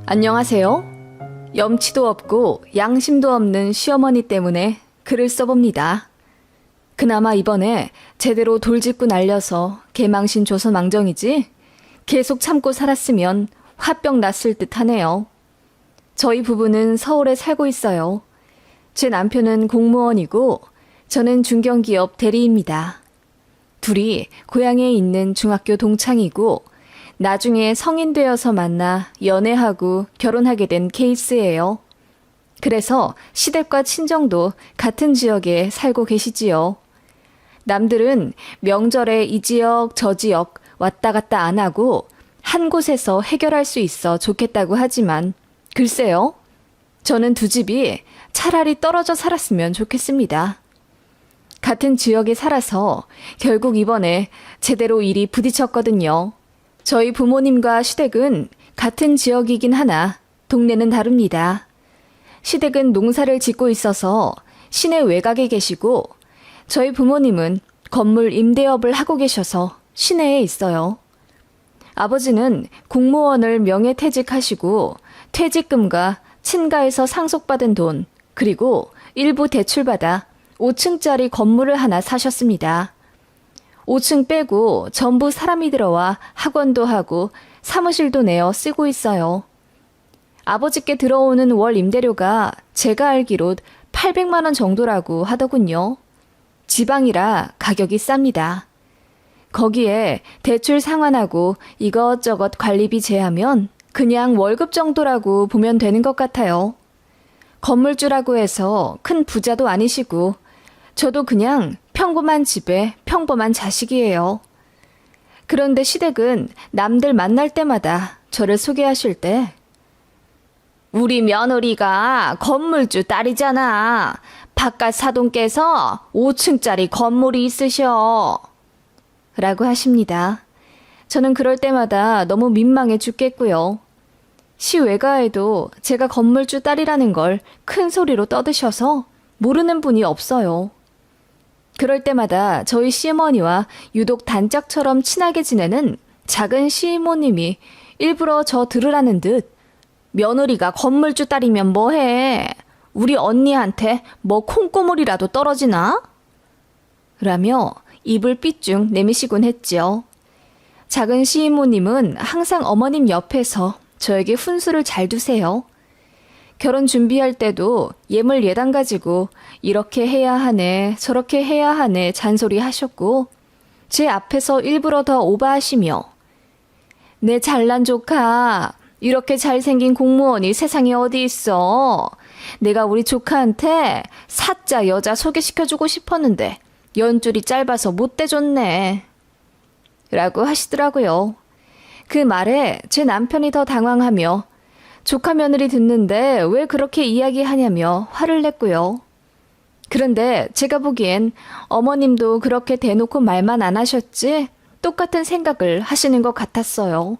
안녕하세요. 염치도 없고 양심도 없는 시어머니 때문에 글을 써봅니다. 그나마 이번에 제대로 돌직구 날려서 개망신 줘서 망정이지 계속 참고 살았으면 화병 났을 듯 하네요. 저희 부부는 서울에 살고 있어요. 제 남편은 공무원이고 저는 중견기업 대리입니다. 둘이 고향에 있는 중학교 동창이고 나중에 성인 되어서 만나 연애하고 결혼하게 된 케이스예요. 그래서 시댁과 친정도 같은 지역에 살고 계시지요. 남들은 명절에 이 지역 저 지역 왔다 갔다 안 하고 한 곳에서 해결할 수 있어 좋겠다고 하지만 글쎄요. 저는 두 집이 차라리 떨어져 살았으면 좋겠습니다. 같은 지역에 살아서 결국 이번에 제대로 일이 부딪혔거든요. 저희 부모님과 시댁은 같은 지역이긴 하나 동네는 다릅니다. 시댁은 농사를 짓고 있어서 시내 외곽에 계시고 저희 부모님은 건물 임대업을 하고 계셔서 시내에 있어요. 아버지는 공무원을 명예퇴직하시고 퇴직금과 친가에서 상속받은 돈 그리고 일부 대출받아 5층짜리 건물을 하나 사셨습니다. 5층 빼고 전부 사람이 들어와 학원도 하고 사무실도 내어 쓰고 있어요. 아버지께 들어오는 월 임대료가 제가 알기로 800만 원 정도라고 하더군요. 지방이라 가격이 쌉니다. 거기에 대출 상환하고 이것저것 관리비 제하면 그냥 월급 정도라고 보면 되는 것 같아요. 건물주라고 해서 큰 부자도 아니시고 저도 그냥 평범한 집에 평범한 자식이에요. 그런데 시댁은 남들 만날 때마다 저를 소개하실 때 우리 며느리가 건물주 딸이잖아. 바깥 사돈께서 5층짜리 건물이 있으셔. 라고 하십니다. 저는 그럴 때마다 너무 민망해 죽겠고요. 시 외가에도 제가 건물주 딸이라는 걸 큰 소리로 떠드셔서 모르는 분이 없어요. 그럴 때마다 저희 시어머니와 유독 단짝처럼 친하게 지내는 작은 시이모님이 일부러 저 들으라는 듯 며느리가 건물주 딸이면 뭐해? 우리 언니한테 뭐 콩고물이라도 떨어지나? 라며 입을 삐쭉 내미시곤 했지요. 작은 시이모님은 항상 어머님 옆에서 저에게 훈수를 잘 두세요. 결혼 준비할 때도 예물 예단 가지고 이렇게 해야 하네 저렇게 해야 하네 잔소리 하셨고 제 앞에서 일부러 더 오바하시며 내 잘난 조카 이렇게 잘생긴 공무원이 세상에 어디 있어. 내가 우리 조카한테 사짜 여자 소개시켜주고 싶었는데 연줄이 짧아서 못 대줬네. 라고 하시더라고요. 그 말에 제 남편이 더 당황하며 조카 며느리 듣는데 왜 그렇게 이야기하냐며 화를 냈고요. 그런데 제가 보기엔 어머님도 그렇게 대놓고 말만 안 하셨지 똑같은 생각을 하시는 것 같았어요.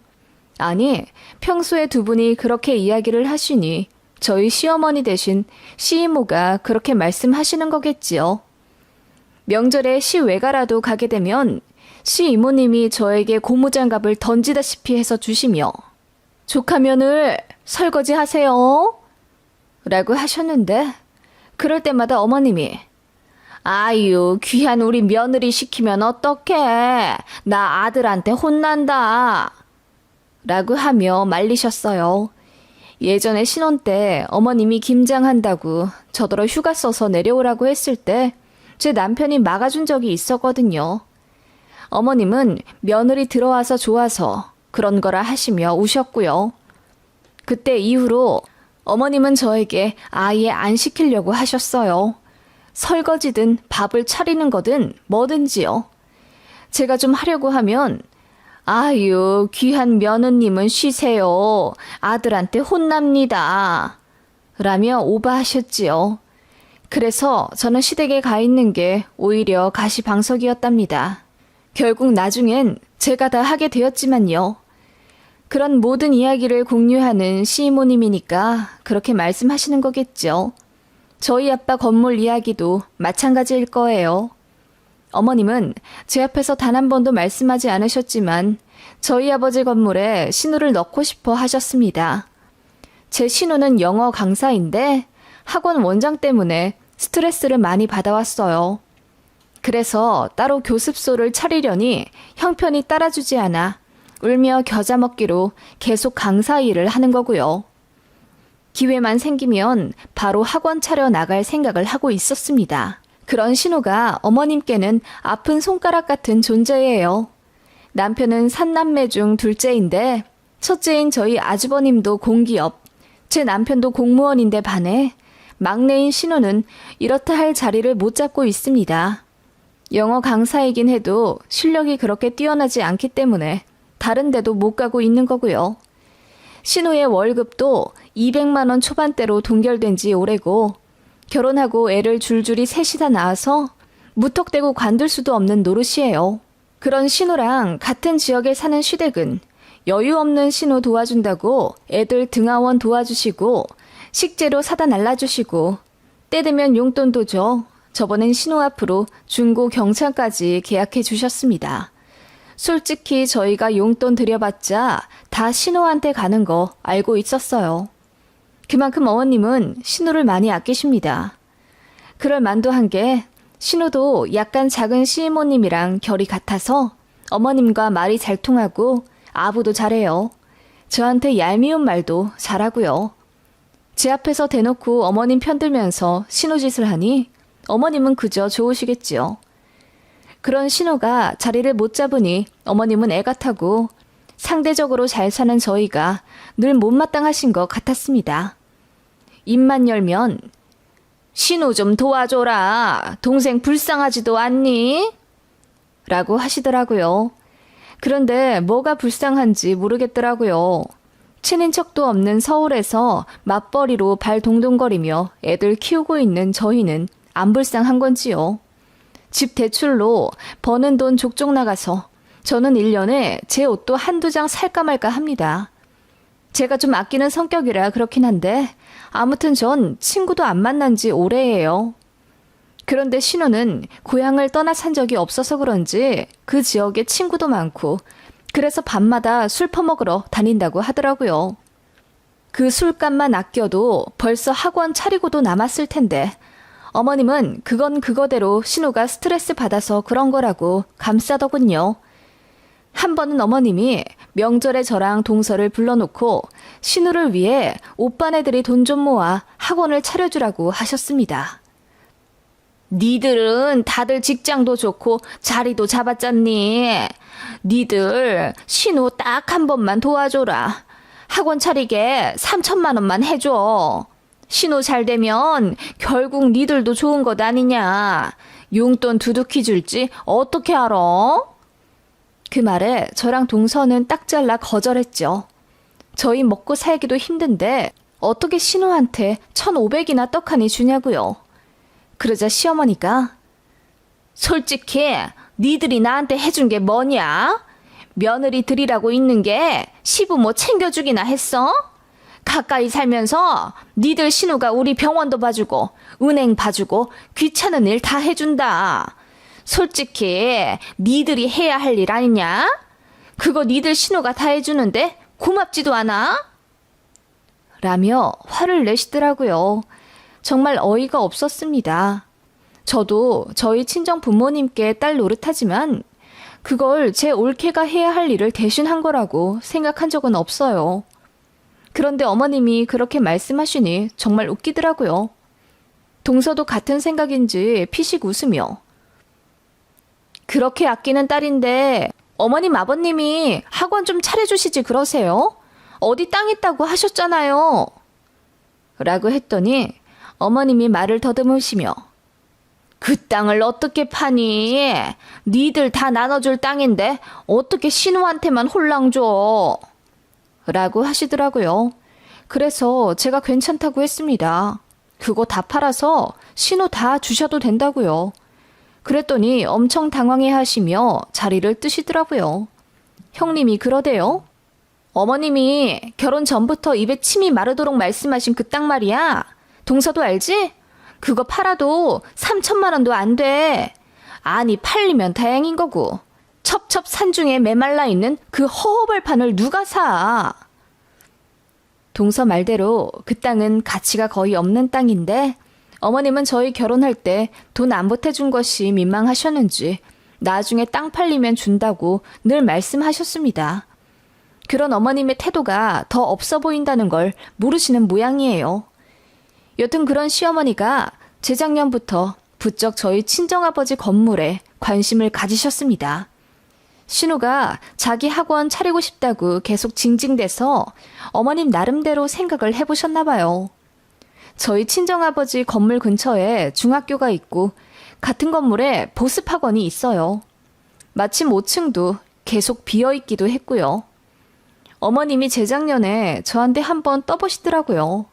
아니, 평소에 두 분이 그렇게 이야기를 하시니 저희 시어머니 대신 시이모가 그렇게 말씀하시는 거겠지요. 명절에 시외가라도 가게 되면 시이모님이 저에게 고무장갑을 던지다시피 해서 주시며 조카 며느리 설거지 하세요. 라고 하셨는데 그럴 때마다 어머님이 아유 귀한 우리 며느리 시키면 어떡해. 나 아들한테 혼난다. 라고 하며 말리셨어요. 예전에 신혼 때 어머님이 김장한다고 저더러 휴가 써서 내려오라고 했을 때 제 남편이 막아준 적이 있었거든요. 어머님은 며느리 들어와서 좋아서 그런 거라 하시며 우셨고요. 그때 이후로 어머님은 저에게 아예 안 시키려고 하셨어요. 설거지든 밥을 차리는 거든 뭐든지요. 제가 좀 하려고 하면 아유 귀한 며느님은 쉬세요. 아들한테 혼납니다. 라며 오바하셨지요. 그래서 저는 시댁에 가 있는 게 오히려 가시방석이었답니다. 결국 나중엔 제가 다 하게 되었지만요. 그런 모든 이야기를 공유하는 시이모님이니까 그렇게 말씀하시는 거겠죠. 저희 아빠 건물 이야기도 마찬가지일 거예요. 어머님은 제 앞에서 단 한 번도 말씀하지 않으셨지만 저희 아버지 건물에 신우를 넣고 싶어 하셨습니다. 제 신우는 영어 강사인데 학원 원장 때문에 스트레스를 많이 받아왔어요. 그래서 따로 교습소를 차리려니 형편이 따라주지 않아 울며 겨자 먹기로 계속 강사 일을 하는 거고요. 기회만 생기면 바로 학원 차려 나갈 생각을 하고 있었습니다. 그런 신우가 어머님께는 아픈 손가락 같은 존재예요. 남편은 3남매 중 둘째인데 첫째인 저희 아주버님도 공기업, 제 남편도 공무원인데 반해 막내인 신우는 이렇다 할 자리를 못 잡고 있습니다. 영어 강사이긴 해도 실력이 그렇게 뛰어나지 않기 때문에 다른 데도 못 가고 있는 거고요. 신우의 월급도 200만 원 초반대로 동결된 지 오래고 결혼하고 애를 줄줄이 셋이나 낳아서 무턱대고 관둘 수도 없는 노릇이에요. 그런 신우랑 같은 지역에 사는 시댁은 여유 없는 신우 도와준다고 애들 등하원 도와주시고 식재료 사다 날라주시고 때 되면 용돈도 줘. 저번엔 신우 앞으로 중고 경차까지 계약해 주셨습니다. 솔직히 저희가 용돈 들여봤자 다 신우한테 가는 거 알고 있었어요. 그만큼 어머님은 신우를 많이 아끼십니다. 그럴 만도 한 게 신우도 약간 작은 시이모님이랑 결이 같아서 어머님과 말이 잘 통하고 아부도 잘해요. 저한테 얄미운 말도 잘하고요. 제 앞에서 대놓고 어머님 편들면서 신우 짓을 하니 어머님은 그저 좋으시겠지요. 그런 신우가 자리를 못 잡으니 어머님은 애가 타고 상대적으로 잘 사는 저희가 늘 못마땅하신 것 같았습니다. 입만 열면 신우 좀 도와줘라. 동생 불쌍하지도 않니? 라고 하시더라고요. 그런데 뭐가 불쌍한지 모르겠더라고요. 친인척도 없는 서울에서 맞벌이로 발 동동거리며 애들 키우고 있는 저희는 안 불쌍한 건지요. 집 대출로 버는 돈 족족 나가서 저는 1년에 제 옷도 한두 장 살까 말까 합니다. 제가 좀 아끼는 성격이라 그렇긴 한데 아무튼 전 친구도 안 만난 지 오래예요. 그런데 신우는 고향을 떠나 산 적이 없어서 그런지 그 지역에 친구도 많고 그래서 밤마다 술 퍼먹으러 다닌다고 하더라고요. 그 술값만 아껴도 벌써 학원 차리고도 남았을 텐데 어머님은 그건 그거대로 신우가 스트레스 받아서 그런 거라고 감싸더군요. 한 번은 어머님이 명절에 저랑 동서를 불러놓고 신우를 위해 오빠네들이 돈 좀 모아 학원을 차려주라고 하셨습니다. 니들은 다들 직장도 좋고 자리도 잡았잖니. 니들 신우 딱 한 번만 도와줘라. 학원 차리게 3천만 원만 해줘. 신우 잘 되면 결국 니들도 좋은 것 아니냐. 용돈 두둑히 줄지 어떻게 알아? 그 말에 저랑 동서는 딱 잘라 거절했죠. 저희 먹고 살기도 힘든데 어떻게 신우한테 1,500이나 떡하니 주냐고요. 그러자 시어머니가 솔직히 니들이 나한테 해준 게 뭐냐? 며느리 들이라고 있는 게 시부모 챙겨주기나 했어? 가까이 살면서 니들 신우가 우리 병원도 봐주고 은행 봐주고 귀찮은 일 다 해준다. 솔직히 니들이 해야 할 일 아니냐? 그거 니들 신우가 다 해주는데 고맙지도 않아? 라며 화를 내시더라고요. 정말 어이가 없었습니다. 저도 저희 친정 부모님께 딸 노릇하지만 그걸 제 올케가 해야 할 일을 대신한 거라고 생각한 적은 없어요. 그런데 어머님이 그렇게 말씀하시니 정말 웃기더라고요. 동서도 같은 생각인지 피식 웃으며 그렇게 아끼는 딸인데 어머님 아버님이 학원 좀 차려주시지 그러세요? 어디 땅 있다고 하셨잖아요. 라고 했더니 어머님이 말을 더듬으시며 그 땅을 어떻게 파니? 니들 다 나눠줄 땅인데 어떻게 신우한테만 홀랑 줘? 라고 하시더라고요. 그래서 제가 괜찮다고 했습니다. 그거 다 팔아서 신우 다 주셔도 된다고요. 그랬더니 엄청 당황해 하시며 자리를 뜨시더라고요. 형님이 그러대요. 어머님이 결혼 전부터 입에 침이 마르도록 말씀하신 그 땅 말이야. 동서도 알지? 그거 팔아도 3천만 원도 안 돼. 아니, 팔리면 다행인 거고. 첩첩산중에 메말라 있는 그 허허벌판을 누가 사? 동서 말대로 그 땅은 가치가 거의 없는 땅인데 어머님은 저희 결혼할 때 돈 안 보태준 것이 민망하셨는지 나중에 땅 팔리면 준다고 늘 말씀하셨습니다. 그런 어머님의 태도가 더 없어 보인다는 걸 모르시는 모양이에요. 여튼 그런 시어머니가 재작년부터 부쩍 저희 친정아버지 건물에 관심을 가지셨습니다. 신우가 자기 학원 차리고 싶다고 계속 징징대서 어머님 나름대로 생각을 해보셨나 봐요. 저희 친정아버지 건물 근처에 중학교가 있고 같은 건물에 보습학원이 있어요. 마침 5층도 계속 비어있기도 했고요. 어머님이 재작년에 저한테 한번 떠보시더라고요.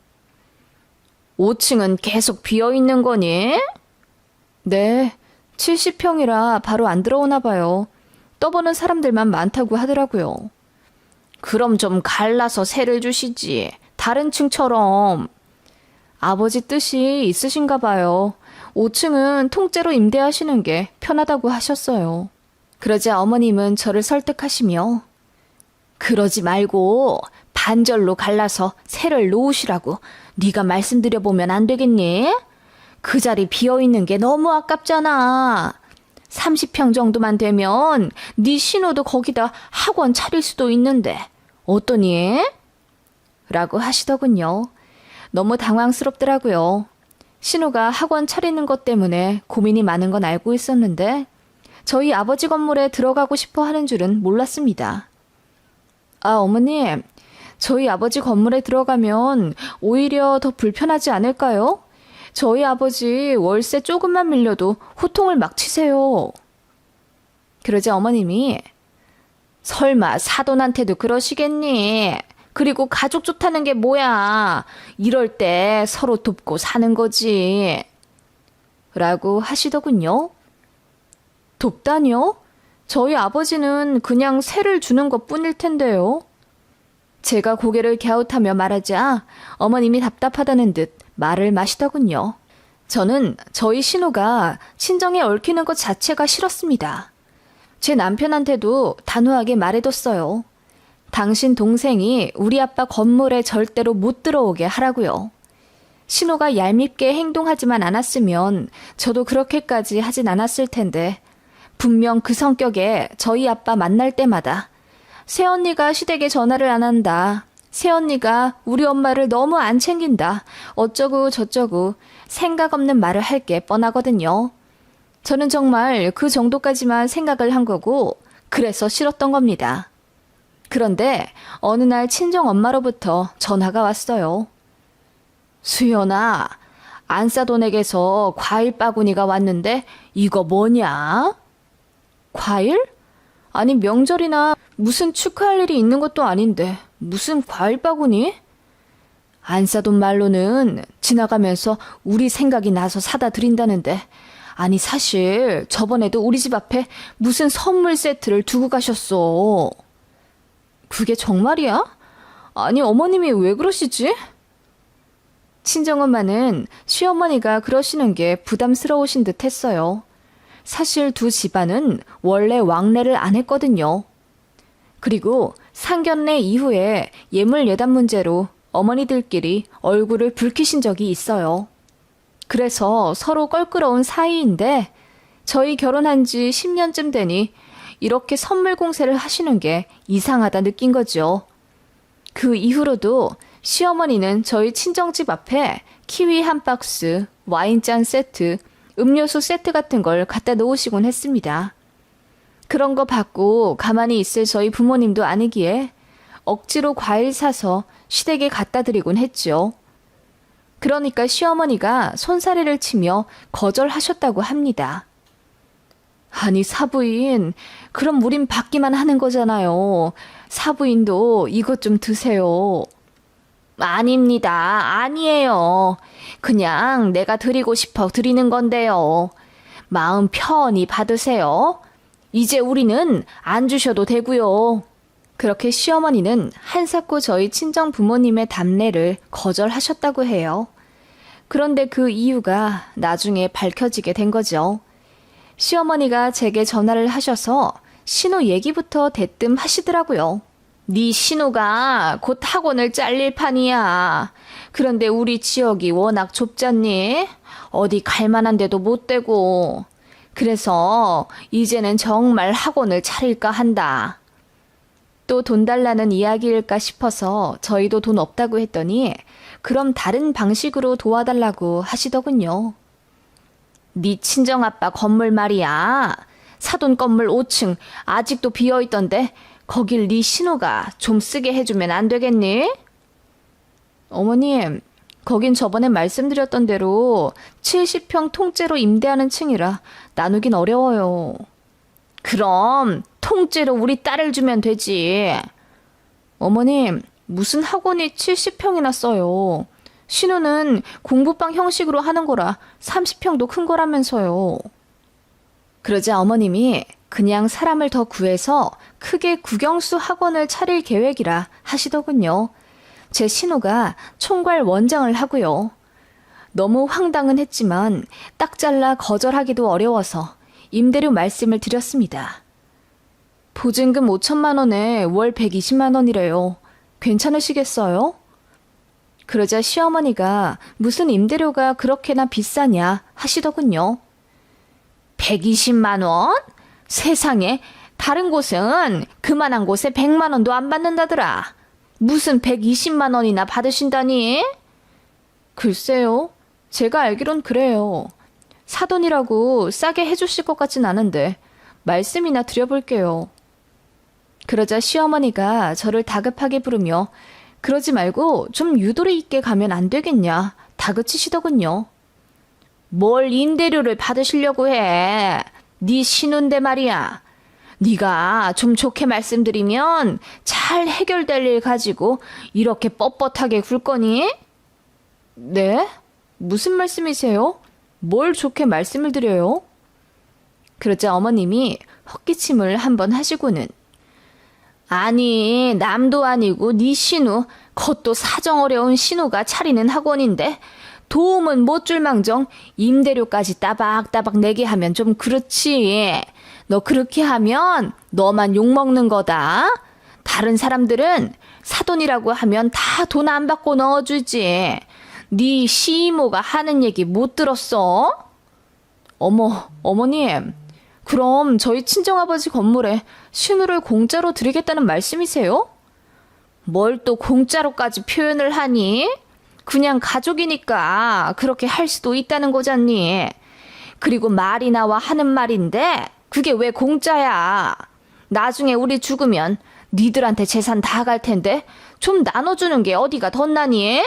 5층은 계속 비어있는 거니? 네, 70평이라 바로 안 들어오나 봐요. 떠보는 사람들만 많다고 하더라고요. 그럼 좀 갈라서 세를 주시지. 다른 층처럼. 아버지 뜻이 있으신가 봐요. 5층은 통째로 임대하시는 게 편하다고 하셨어요. 그러자 어머님은 저를 설득하시며 그러지 말고 반절로 갈라서 세를 놓으시라고 네가 말씀드려보면 안 되겠니? 그 자리 비어있는 게 너무 아깝잖아. 30평 정도만 되면 네 신우도 거기다 학원 차릴 수도 있는데 어떠니? 라고 하시더군요. 너무 당황스럽더라고요. 신우가 학원 차리는 것 때문에 고민이 많은 건 알고 있었는데 저희 아버지 건물에 들어가고 싶어 하는 줄은 몰랐습니다. 아, 어머님, 저희 아버지 건물에 들어가면 오히려 더 불편하지 않을까요? 저희 아버지 월세 조금만 밀려도 호통을 막 치세요. 그러자 어머님이 설마 사돈한테도 그러시겠니? 그리고 가족 좋다는 게 뭐야? 이럴 때 서로 돕고 사는 거지. 라고 하시더군요. 돕다니요? 저희 아버지는 그냥 세를 주는 것뿐일 텐데요. 제가 고개를 갸웃하며 말하자 어머님이 답답하다는 듯 말을 마시더군요. 저는 저희 신우가 친정에 얽히는 것 자체가 싫었습니다. 제 남편한테도 단호하게 말해뒀어요. 당신 동생이 우리 아빠 건물에 절대로 못 들어오게 하라고요. 신우가 얄밉게 행동하지만 않았으면 저도 그렇게까지 하진 않았을 텐데 분명 그 성격에 저희 아빠 만날 때마다 새언니가 시댁에 전화를 안 한다. 새언니가 우리 엄마를 너무 안 챙긴다. 어쩌고 저쩌고 생각 없는 말을 할 게 뻔하거든요. 저는 정말 그 정도까지만 생각을 한 거고 그래서 싫었던 겁니다. 그런데 어느 날 친정엄마로부터 전화가 왔어요. 수연아, 안사돈에게서 과일 바구니가 왔는데 이거 뭐냐? 과일? 아니 명절이나 무슨 축하할 일이 있는 것도 아닌데 무슨 과일 바구니? 안사돈 말로는 지나가면서 우리 생각이 나서 사다 드린다는데 아니 사실 저번에도 우리 집 앞에 무슨 선물 세트를 두고 가셨어. 그게 정말이야? 아니 어머님이 왜 그러시지? 친정엄마는 시어머니가 그러시는 게 부담스러우신 듯 했어요. 사실 두 집안은 원래 왕래를 안 했거든요. 그리고 상견례 이후에 예물 예단 문제로 어머니들끼리 얼굴을 붉히신 적이 있어요. 그래서 서로 껄끄러운 사이인데 저희 결혼한 지 10년쯤 되니 이렇게 선물 공세를 하시는 게 이상하다 느낀 거죠. 그 이후로도 시어머니는 저희 친정집 앞에 키위 한 박스, 와인잔 세트, 음료수 세트 같은 걸 갖다 놓으시곤 했습니다. 그런 거 받고 가만히 있을 저희 부모님도 아니기에 억지로 과일 사서 시댁에 갖다 드리곤 했죠. 그러니까 시어머니가 손사래를 치며 거절하셨다고 합니다. 아니 사부인, 그럼 우린 받기만 하는 거잖아요. 사부인도 이것 좀 드세요. 아닙니다. 아니에요. 그냥 내가 드리고 싶어 드리는 건데요. 마음 편히 받으세요. 이제 우리는 안 주셔도 되고요. 그렇게 시어머니는 한사코 저희 친정 부모님의 답례를 거절하셨다고 해요. 그런데 그 이유가 나중에 밝혀지게 된 거죠. 시어머니가 제게 전화를 하셔서 신우 얘기부터 대뜸 하시더라고요. 네 신우가 곧 학원을 잘릴 판이야. 그런데 우리 지역이 워낙 좁잖니? 어디 갈 만한 데도 못 되고. 그래서 이제는 정말 학원을 차릴까 한다. 또 돈 달라는 이야기일까 싶어서 저희도 돈 없다고 했더니 그럼 다른 방식으로 도와달라고 하시더군요. 네 친정아빠 건물 말이야. 사돈 건물 5층 아직도 비어있던데 거길 네 신우가 좀 쓰게 해주면 안 되겠니? 어머님, 거긴 저번에 말씀드렸던 대로 70평 통째로 임대하는 층이라 나누긴 어려워요. 그럼 통째로 우리 딸을 주면 되지. 어머님, 무슨 학원이 70평이나 써요. 신우는 공부방 형식으로 하는 거라 30평도 큰 거라면서요. 그러자 어머님이 그냥 사람을 더 구해서 크게 국영수 학원을 차릴 계획이라 하시더군요. 제 신우가 총괄 원장을 하고요. 너무 황당은 했지만 딱 잘라 거절하기도 어려워서 임대료 말씀을 드렸습니다. 보증금 5천만 원에 월 120만 원이래요. 괜찮으시겠어요? 그러자 시어머니가 무슨 임대료가 그렇게나 비싸냐 하시더군요. 120만 원? 세상에, 다른 곳은 그만한 곳에 100만 원도 안 받는다더라. 무슨 120만 원이나 받으신다니? 글쎄요. 제가 알기론 그래요. 사돈이라고 싸게 해주실 것 같진 않은데 말씀이나 드려볼게요. 그러자 시어머니가 저를 다급하게 부르며 그러지 말고 좀 유도리 있게 가면 안 되겠냐 다그치시더군요. 뭘 임대료를 받으시려고 해. 네 신우인데 말이야. 네가 좀 좋게 말씀드리면 잘 해결될 일 가지고 이렇게 뻣뻣하게 굴 거니? 네? 무슨 말씀이세요? 뭘 좋게 말씀을 드려요? 그러자 어머님이 헛기침을 한번 하시고는 아니, 남도 아니고 네 신우, 그것도 사정 어려운 신우가 차리는 학원인데 도움은 못 줄망정 임대료까지 따박따박 내게 하면 좀 그렇지. 너 그렇게 하면 너만 욕먹는 거다. 다른 사람들은 사돈이라고 하면 다 돈 안 받고 넣어주지. 네 시이모가 하는 얘기 못 들었어? 어머님. 그럼 저희 친정아버지 건물에 신우를 공짜로 드리겠다는 말씀이세요? 뭘 또 공짜로까지 표현을 하니? 그냥 가족이니까 그렇게 할 수도 있다는 거잖니. 그리고 말이 나와 하는 말인데 그게 왜 공짜야? 나중에 우리 죽으면 니들한테 재산 다 갈 텐데 좀 나눠주는 게 어디가 덧나니?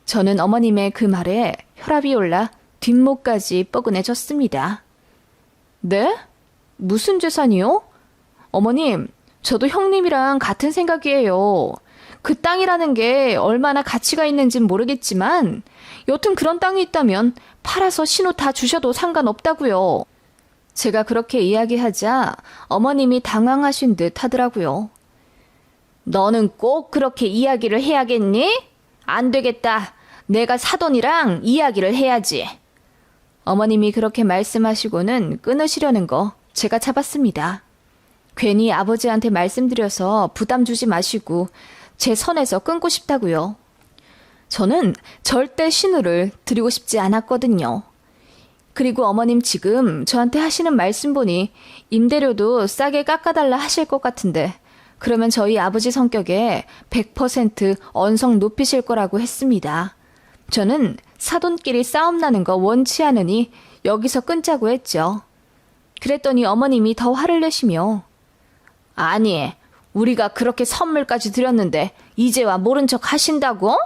저는 어머님의 그 말에 혈압이 올라 뒷목까지 뻐근해졌습니다. 네? 무슨 재산이요? 어머님, 저도 형님이랑 같은 생각이에요. 그 땅이라는 게 얼마나 가치가 있는진 모르겠지만 여튼 그런 땅이 있다면 팔아서 신우 다 주셔도 상관없다고요. 제가 그렇게 이야기하자 어머님이 당황하신 듯 하더라고요. 너는 꼭 그렇게 이야기를 해야겠니? 안 되겠다. 내가 사돈이랑 이야기를 해야지. 어머님이 그렇게 말씀하시고는 끊으시려는 거 제가 잡았습니다. 괜히 아버지한테 말씀드려서 부담 주지 마시고 제 선에서 끊고 싶다고요. 저는 절대 신우를 드리고 싶지 않았거든요. 그리고 어머님 지금 저한테 하시는 말씀 보니 임대료도 싸게 깎아달라 하실 것 같은데 그러면 저희 아버지 성격에 100% 언성 높이실 거라고 했습니다. 저는 사돈끼리 싸움 나는 거 원치 않으니 여기서 끊자고 했죠. 그랬더니 어머님이 더 화를 내시며 아니, 우리가 그렇게 선물까지 드렸는데 이제와 모른 척 하신다고?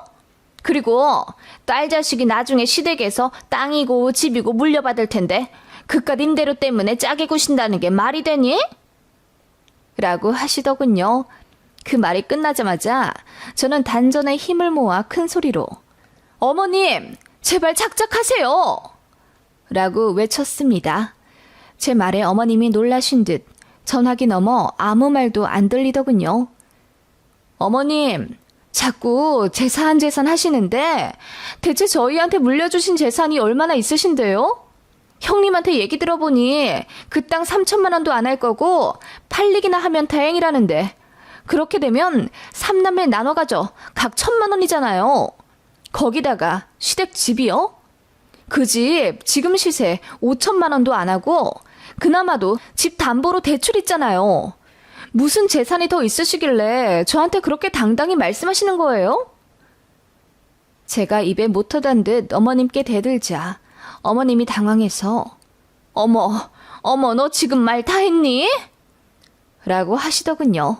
그리고 딸 자식이 나중에 시댁에서 땅이고 집이고 물려받을 텐데 그깟 임대료 때문에 짜게 구신다는 게 말이 되니? 라고 하시더군요. 그 말이 끝나자마자 저는 단전에 힘을 모아 큰 소리로 어머님, 제발 착착하세요! 라고 외쳤습니다. 제 말에 어머님이 놀라신 듯 전화기 넘어 아무 말도 안 들리더군요. 어머님, 자꾸 재산 하시는데 대체 저희한테 물려주신 재산이 얼마나 있으신데요? 형님한테 얘기 들어보니 그 땅 3천만 원도 안 할 거고 팔리기나 하면 다행이라는데 그렇게 되면 3남매 나눠 가져 각 1,000만 원이잖아요. 거기다가 시댁 집이요? 그 집 지금 시세 5천만 원도 안 하고 그나마도 집 담보로 대출 있잖아요. 무슨 재산이 더 있으시길래 저한테 그렇게 당당히 말씀하시는 거예요? 제가 입에 못 터단 듯 어머님께 대들자 어머님이 당황해서 어머, 너 지금 말 다 했니? 라고 하시더군요.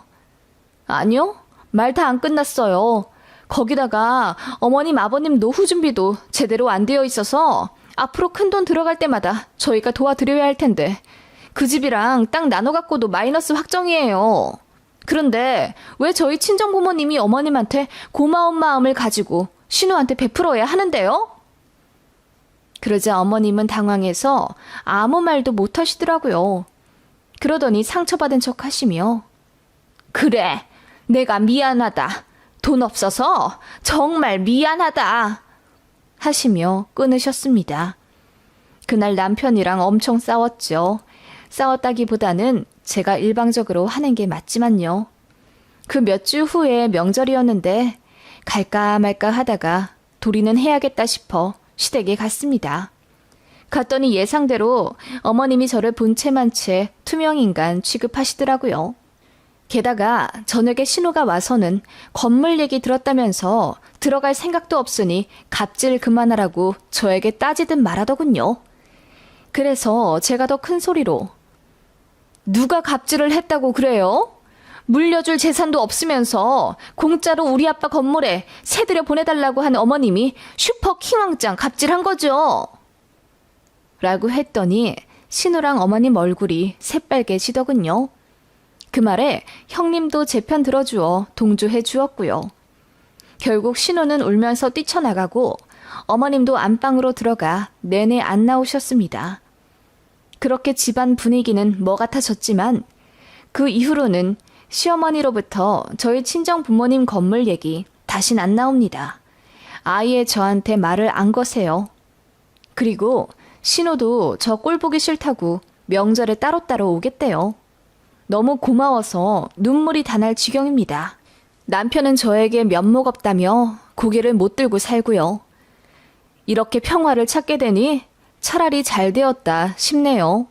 아니요, 말 다 안 끝났어요. 거기다가 어머님 아버님 노후 준비도 제대로 안 되어 있어서 앞으로 큰돈 들어갈 때마다 저희가 도와드려야 할 텐데 그 집이랑 땅 나눠 갖고도 마이너스 확정이에요. 그런데 왜 저희 친정 부모님이 어머님한테 고마운 마음을 가지고 신우한테 베풀어야 하는데요? 그러자 어머님은 당황해서 아무 말도 못 하시더라고요. 그러더니 상처받은 척 하시며 그래, 내가 미안하다. 돈 없어서 정말 미안하다. 하시며 끊으셨습니다. 그날 남편이랑 엄청 싸웠죠. 싸웠다기보다는 제가 일방적으로 하는 게 맞지만요. 그 몇 주 후에 명절이었는데 갈까 말까 하다가 도리는 해야겠다 싶어 시댁에 갔습니다. 갔더니 예상대로 어머님이 저를 본체만 채 투명인간 취급하시더라고요. 게다가 저녁에 신우가 와서는 건물 얘기 들었다면서 들어갈 생각도 없으니 갑질 그만하라고 저에게 따지듯 말하더군요. 그래서 제가 더 큰 소리로 누가 갑질을 했다고 그래요? 물려줄 재산도 없으면서 공짜로 우리 아빠 건물에 새 들여 보내달라고 한 어머님이 슈퍼 킹왕짱 갑질한 거죠. 라고 했더니 신우랑 어머님 얼굴이 새빨개지더군요. 그 말에 형님도 제 편 들어주어 동조해 주었고요. 결국 신우는 울면서 뛰쳐나가고 어머님도 안방으로 들어가 내내 안 나오셨습니다. 그렇게 집안 분위기는 뭐 같아졌지만 그 이후로는 시어머니로부터 저희 친정 부모님 건물 얘기 다신 안 나옵니다. 아예 저한테 말을 안 거세요. 그리고 신우도 저 꼴 보기 싫다고 명절에 따로따로 오겠대요. 너무 고마워서 눈물이 다 날 지경입니다. 남편은 저에게 면목 없다며 고개를 못 들고 살고요. 이렇게 평화를 찾게 되니 차라리 잘 되었다 싶네요.